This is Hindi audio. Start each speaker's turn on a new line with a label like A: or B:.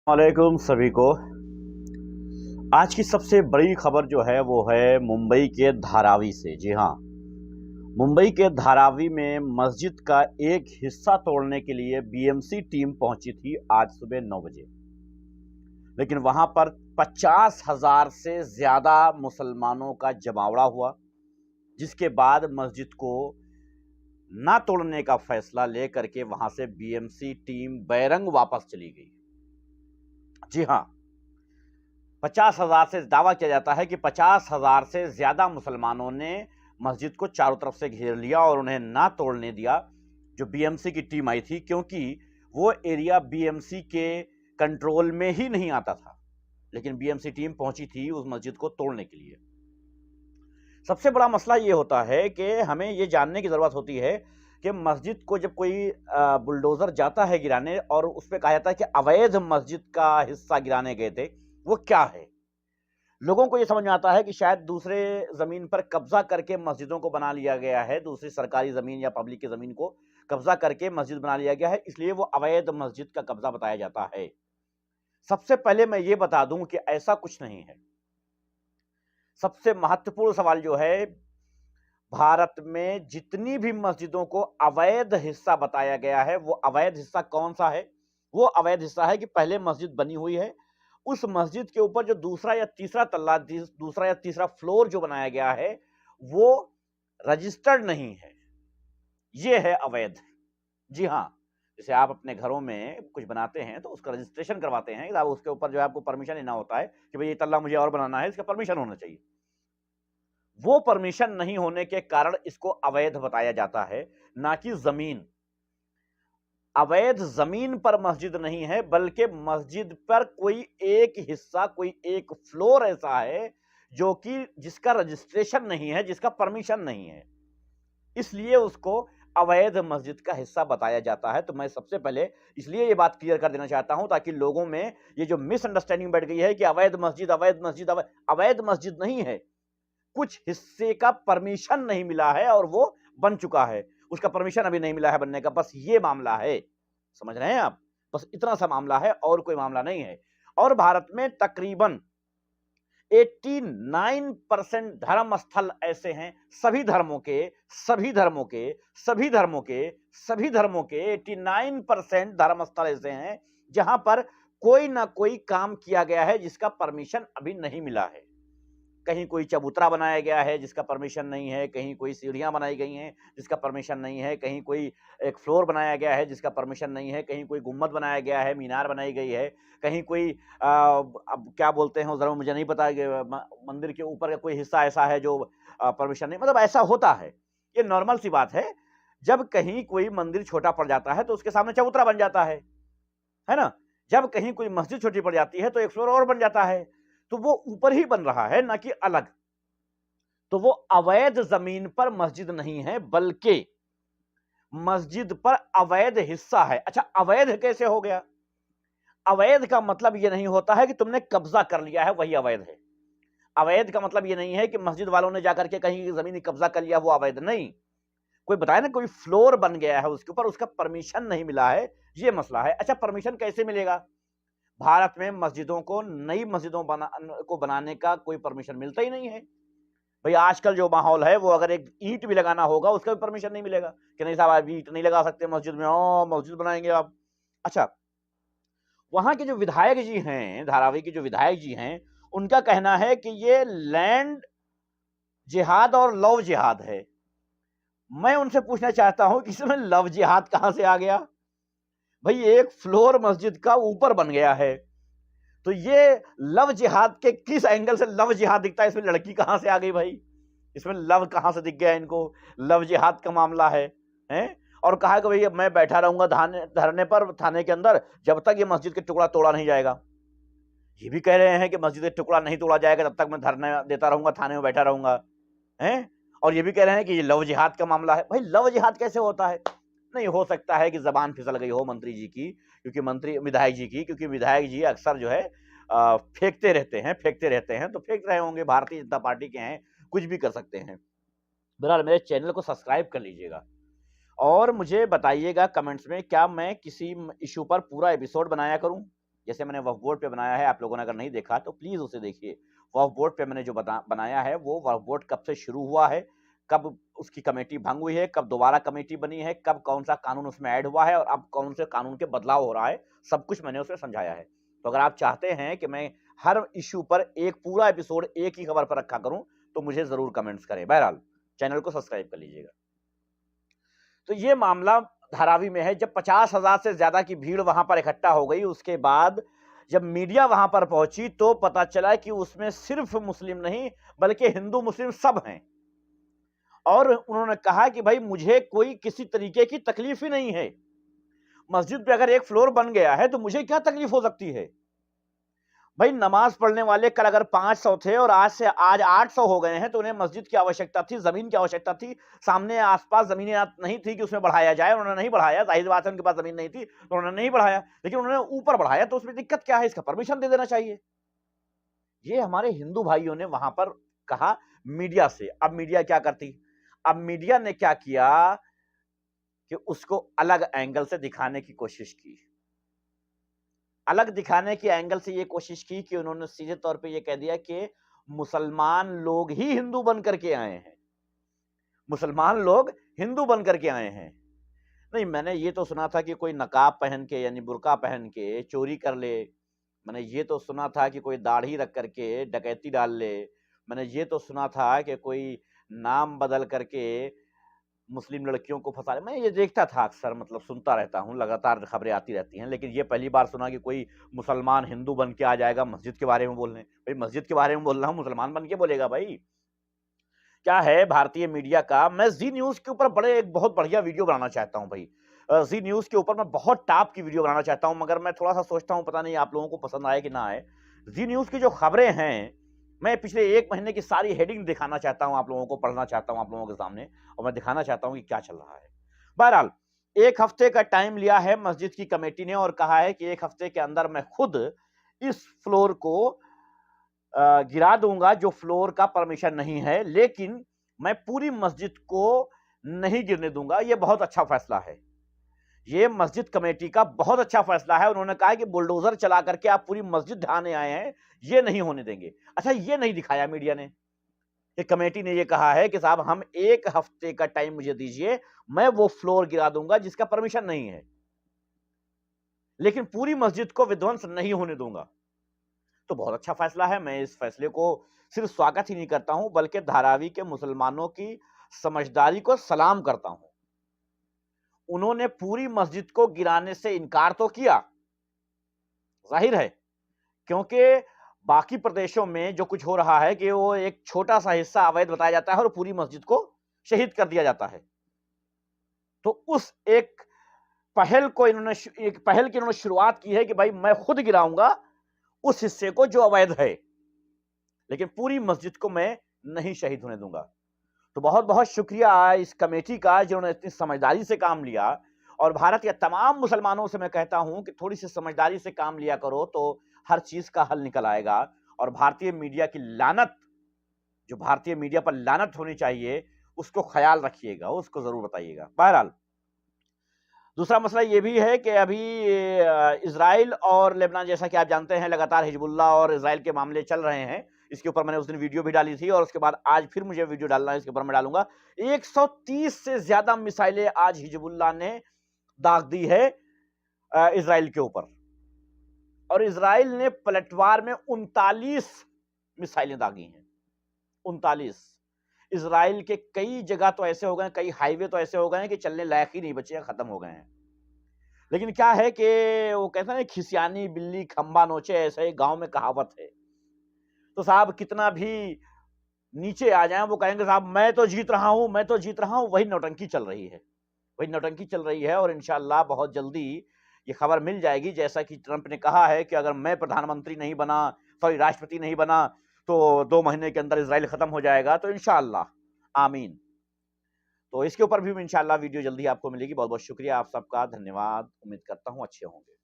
A: वालेकुम सभी को। आज की सबसे बड़ी खबर जो है वो है मुंबई के धारावी से। जी हाँ, मुंबई के धारावी में मस्जिद का एक हिस्सा तोड़ने के लिए बीएमसी टीम पहुंची थी आज सुबह 9 बजे। लेकिन वहां पर 50,000 से ज्यादा मुसलमानों का जमावड़ा हुआ, जिसके बाद मस्जिद को ना तोड़ने का फैसला लेकर के वहां से बीएमसी टीम बैरंग वापस चली गई। जी हाँ, 50,000 से दावा किया जाता है कि 50,000 से ज्यादा मुसलमानों ने मस्जिद को चारों तरफ से घेर लिया और उन्हें ना तोड़ने दिया जो बीएमसी की टीम आई थी, क्योंकि वो एरिया बीएमसी के कंट्रोल में ही नहीं आता था। लेकिन बीएमसी टीम पहुंची थी उस मस्जिद को तोड़ने के लिए। सबसे बड़ा मसला ये होता है कि हमें ये जानने की जरूरत होती है कि मस्जिद को जब कोई बुलडोजर जाता है गिराने और उस पर कहा जाता है कि अवैध मस्जिद का हिस्सा गिराने गए थे, वो क्या है। लोगों को यह समझ में आता है कि शायद दूसरे जमीन पर कब्जा करके मस्जिदों को बना लिया गया है, दूसरी सरकारी जमीन या पब्लिक की जमीन को कब्जा करके मस्जिद बना लिया गया है, इसलिए वो अवैध मस्जिद का कब्जा बताया जाता है। सबसे पहले मैं ये बता दूं कि ऐसा कुछ नहीं है। सबसे महत्वपूर्ण सवाल जो है, भारत में जितनी भी मस्जिदों को अवैध हिस्सा बताया गया है, वो अवैध हिस्सा कौन सा है? वो अवैध हिस्सा है कि पहले मस्जिद बनी हुई है, उस मस्जिद के ऊपर जो दूसरा या तीसरा तल्ला, दूसरा या तीसरा फ्लोर जो बनाया गया है, वो रजिस्टर्ड नहीं है। ये है अवैध। जी हाँ, जैसे आप अपने घरों में कुछ बनाते हैं तो उसका रजिस्ट्रेशन करवाते हैं, आप उसके ऊपर जो है आपको परमिशन लेना होता है कि भाई ये तल्ला मुझे और बनाना है, इसका परमिशन होना चाहिए। वो परमिशन नहीं होने के कारण इसको अवैध बताया जाता है, ना कि जमीन। अवैध जमीन पर मस्जिद नहीं है, बल्कि मस्जिद पर कोई एक हिस्सा, कोई एक फ्लोर ऐसा है जो कि जिसका रजिस्ट्रेशन नहीं है, जिसका परमिशन नहीं है, इसलिए उसको अवैध मस्जिद का हिस्सा बताया जाता है। तो मैं सबसे पहले इसलिए ये बात क्लियर कर देना चाहता हूं ताकि लोगों में ये जो मिसअंडरस्टैंडिंग बैठ गई है कि अवैध मस्जिद, अवैध मस्जिद, अवैध मस्जिद नहीं है। कुछ हिस्से का परमिशन नहीं मिला है और वो बन चुका है, उसका परमिशन अभी नहीं मिला है बनने का, बस ये मामला है। समझ रहे हैं आप? बस इतना सा मामला है और कोई मामला नहीं है। और भारत में तकरीबन 89% धर्म स्थल ऐसे हैं, सभी धर्मों के, सभी धर्मों के, सभी धर्मों के, सभी धर्मों के 89% धर्म स्थल ऐसे हैं जहां पर कोई ना कोई काम किया गया है जिसका परमिशन अभी नहीं मिला है। कहीं कोई चबूतरा बनाया गया है जिसका परमिशन नहीं है, कहीं कोई सीढ़ियां बनाई गई हैं जिसका परमिशन नहीं है, कहीं कोई एक फ्लोर बनाया गया है जिसका परमिशन नहीं है, कहीं कोई गुम्बद बनाया गया है, मीनार बनाई गई है, कहीं कोई अब क्या बोलते हैं उधर मुझे नहीं पता, मंदिर के ऊपर का कोई हिस्सा ऐसा है जो परमिशन नहीं, मतलब ऐसा होता है। ये नॉर्मल सी बात है। जब कहीं कोई मंदिर छोटा पड़ जाता है तो उसके सामने चबूतरा बन जाता है ना। जब कहीं कोई मस्जिद छोटी पड़ जाती है तो एक फ्लोर और बन जाता है, तो वो ऊपर ही बन रहा है ना कि अलग। तो वो अवैध जमीन पर मस्जिद नहीं है, बल्कि मस्जिद पर अवैध हिस्सा है। अच्छा, अवैध कैसे हो गया? अवैध का मतलब ये नहीं होता है कि तुमने कब्जा कर लिया है वही अवैध है। अवैध का मतलब ये नहीं है कि मस्जिद वालों ने जाकर के कहीं जमीन कब्जा कर लिया, वो अवैध नहीं। कोई बताए ना, कोई फ्लोर बन गया है उसके ऊपर, उसका परमिशन नहीं मिला है, ये मसला है। अच्छा, परमिशन कैसे मिलेगा? भारत में मस्जिदों को, नई मस्जिदों को बनाने का कोई परमिशन मिलता ही नहीं है। भाई आजकल जो माहौल है, वो अगर एक ईंट भी लगाना होगा उसका भी परमिशन नहीं मिलेगा कि नहीं साहब आप ईंट नहीं लगा सकते मस्जिद में, मस्जिद बनाएंगे आप। अच्छा, वहां के जो विधायक जी हैं, धारावी के जो विधायक जी हैं, उनका कहना है कि ये लैंड जिहाद और लव जिहाद है। मैं उनसे पूछना चाहता हूं कि इसमें लव जिहाद कहां से आ गया? भाई एक फ्लोर मस्जिद का ऊपर बन गया है, तो ये लव जिहाद के किस एंगल से लव जिहाद दिखता है? इसमें लड़की कहां से आ गई भाई? इसमें लव कहां से दिख गया इनको? लव जिहाद का मामला है? और कहा कि भाई मैं बैठा रहूंगा धरने पर थाने के अंदर जब तक ये मस्जिद के टुकड़ा तोड़ा नहीं जाएगा। ये भी कह रहे हैं कि मस्जिद के टुकड़ा नहीं तोड़ा जाएगा तब तक मैं धरना देता रहूंगा, थाने में बैठा रहूंगा। है? और ये भी कह रहे हैं कि ये लव जिहाद का मामला है। भाई लव जिहाद कैसे होता है? नहीं हो सकता है कि जबान फिसल गई हो मंत्री जी की, क्योंकि विधायक जी अक्सर जो है फेंकते रहते हैं, तो फेंक रहे होंगे। भारतीय जनता पार्टी के हैं, कुछ भी कर सकते हैं। बहरहाल मेरे चैनल को सब्सक्राइब कर लीजिएगा और मुझे बताइएगा कमेंट्स में, क्या मैं किसी इशू पर पूरा एपिसोड बनाया करूं? जैसे मैंने वर्क बोर्ड पे बनाया है, आप लोगों ने अगर नहीं देखा तो प्लीज उसे देखिए। वर्क बोर्ड पे मैंने जो बनाया है वो वर्क बोर्ड कब से शुरू हुआ है, कब उसकी कमेटी भंग हुई है, कब दोबारा कमेटी बनी है, कब कौन सा कानून उसमें ऐड हुआ है और अब कौन से कानून के बदलाव हो रहा है, सब कुछ मैंने उसमें समझाया है। तो अगर आप चाहते हैं कि मैं हर इश्यू पर एक पूरा एपिसोड एक ही खबर पर रखा करूं तो मुझे जरूर कमेंट्स करें। बहरहाल चैनल को सब्सक्राइब कर लीजिएगा। तो ये मामला धारावी में है। जब 50,000 से ज्यादा की भीड़ वहां पर इकट्ठा हो गई, उसके बाद जब मीडिया वहां पर पहुंची तो पता चला कि उसमें सिर्फ मुस्लिम नहीं बल्कि हिंदू मुस्लिम सब हैं। और उन्होंने कहा कि भाई मुझे कोई किसी तरीके की तकलीफ ही नहीं है, मस्जिद पे अगर एक फ्लोर बन गया है तो मुझे क्या तकलीफ हो सकती है। भाई नमाज पढ़ने वाले कल अगर 500 थे और आज 800 हो गए हैं तो उन्हें मस्जिद की आवश्यकता थी, जमीन की आवश्यकता थी। सामने आसपास जमीनें नहीं थी कि उसमें बढ़ाया जाए, उन्होंने नहीं बढ़ाया। जाहिर बात है उनके पास जमीन नहीं थी तो उन्होंने नहीं बढ़ाया, लेकिन उन्होंने ऊपर बढ़ाया तो उसमें दिक्कत क्या है, इसका परमिशन दे देना चाहिए। ये हमारे हिंदू भाइयों ने वहां पर कहा मीडिया से। अब मीडिया क्या करती, अब मीडिया ने क्या किया कि उसको अलग एंगल से दिखाने की कोशिश की। अलग दिखाने की एंगल से ये कोशिश की कि उन्होंने सीधे तौर पे ये कह दिया कि मुसलमान लोग ही हिंदू बन करके आए हैं, मुसलमान लोग हिंदू बन करके आए हैं। नहीं, मैंने ये तो सुना था कि कोई नकाब पहन के यानी बुर्का पहन के चोरी कर ले, मैंने ये तो सुना था कि कोई दाढ़ी रख करके डकैती डाल ले, मैंने ये तो सुना था कि कोई नाम बदल करके मुस्लिम लड़कियों को फंसा। मैं ये देखता था अक्सर, मतलब सुनता रहता हूँ, लगातार खबरें आती रहती हैं, लेकिन ये पहली बार सुना कि कोई मुसलमान हिंदू बन के आ जाएगा मस्जिद के बारे में बोलने। भाई मस्जिद के बारे में बोल रहा हूँ, मुसलमान बन के बोलेगा भाई। क्या है भारतीय मीडिया का। मैं जी न्यूज के ऊपर एक बहुत बढ़िया वीडियो बनाना चाहता हूँ भाई। जी न्यूज के ऊपर मैं बहुत टॉप की वीडियो बनाना चाहता हूँ, मगर मैं थोड़ा सा सोचता हूँ पता नहीं आप लोगों को पसंद आए कि ना आए। जी न्यूज की जो खबरें हैं, मैं पिछले 1 महीने की सारी हेडिंग दिखाना चाहता हूं आप लोगों को, पढ़ना चाहता हूं आप लोगों के सामने, और मैं दिखाना चाहता हूं कि क्या चल रहा है। बहरहाल 1 हफ्ते का टाइम लिया है मस्जिद की कमेटी ने और कहा है कि 1 हफ्ते के अंदर मैं खुद इस फ्लोर को गिरा दूंगा जो फ्लोर का परमिशन नहीं है, लेकिन मैं पूरी मस्जिद को नहीं गिरने दूंगा। यह बहुत अच्छा फैसला है, ये मस्जिद कमेटी का बहुत अच्छा फैसला है। उन्होंने कहा कि बुलडोजर चला करके आप पूरी मस्जिद ढहाने आए हैं, ये नहीं होने देंगे। अच्छा, ये नहीं दिखाया मीडिया ने कि कमेटी ने ये कहा है कि साहब हम 1 हफ्ते का टाइम मुझे दीजिए, मैं वो फ्लोर गिरा दूंगा जिसका परमिशन नहीं है, लेकिन पूरी मस्जिद को विध्वंस नहीं होने दूंगा। तो बहुत अच्छा फैसला है। मैं इस फैसले को सिर्फ स्वागत ही नहीं करता हूं बल्कि धारावी के मुसलमानों की समझदारी को सलाम करता हूं। उन्होंने पूरी मस्जिद को गिराने से इनकार तो किया, जाहिर है, क्योंकि बाकी प्रदेशों में जो कुछ हो रहा है कि वो एक छोटा सा हिस्सा अवैध बताया जाता है और पूरी मस्जिद को शहीद कर दिया जाता है। तो उस एक पहल की इन्होंने शुरुआत की है कि भाई मैं खुद गिराऊंगा उस हिस्से को जो अवैध है, लेकिन पूरी मस्जिद को मैं नहीं शहीद होने दूंगा। तो बहुत बहुत शुक्रिया इस कमेटी का जिन्होंने इतनी समझदारी से काम लिया। और भारत के तमाम मुसलमानों से मैं कहता हूं कि थोड़ी सी समझदारी से काम लिया करो तो हर चीज का हल निकल आएगा। और भारतीय मीडिया की लानत, जो भारतीय मीडिया पर लानत होनी चाहिए, उसको ख्याल रखिएगा, उसको जरूर बताइएगा। बहरहाल दूसरा मसला यह भी है कि अभी इजराइल और लेबनान, जैसा कि आप जानते हैं, लगातार हिजबुल्लाह और इजराइल के मामले चल रहे हैं। इसके ऊपर मैंने उस दिन वीडियो भी डाली थी और उसके बाद आज फिर मुझे वीडियो डालना है, इसके ऊपर मैं डालूंगा। 130 से ज्यादा मिसाइलें आज हिजबुल्लाह ने दाग दी है इजराइल के ऊपर, और इजराइल ने पलटवार में 39 मिसाइलें दागी हैं। 39। इजराइल के कई जगह तो ऐसे हो गए, कई हाईवे तो ऐसे हो गए कि चलने लायक ही नहीं बचे, खत्म हो गए हैं। लेकिन क्या है कि वो कहते हैं खिसियानी बिल्ली खंबा नोचे, ऐसे गांव में कहावत है। तो साहब कितना भी नीचे आ जाएं वो कहेंगे साहब मैं तो जीत रहा हूं, मैं तो जीत रहा हूं। वही नौटंकी चल रही है, वही नौटंकी चल रही है। और इंशाअल्लाह बहुत जल्दी ये खबर मिल जाएगी, जैसा कि ट्रंप ने कहा है कि अगर मैं प्रधानमंत्री नहीं बना, सॉरी राष्ट्रपति नहीं बना, तो 2 महीने के अंदर इजराइल खत्म हो जाएगा। तो इंशाअल्लाह आमीन। तो इसके ऊपर भी इंशाअल्लाह वीडियो जल्दी आपको मिलेगी। बहुत बहुत शुक्रिया आप सबका, धन्यवाद। उम्मीद करता हूं अच्छे होंगे।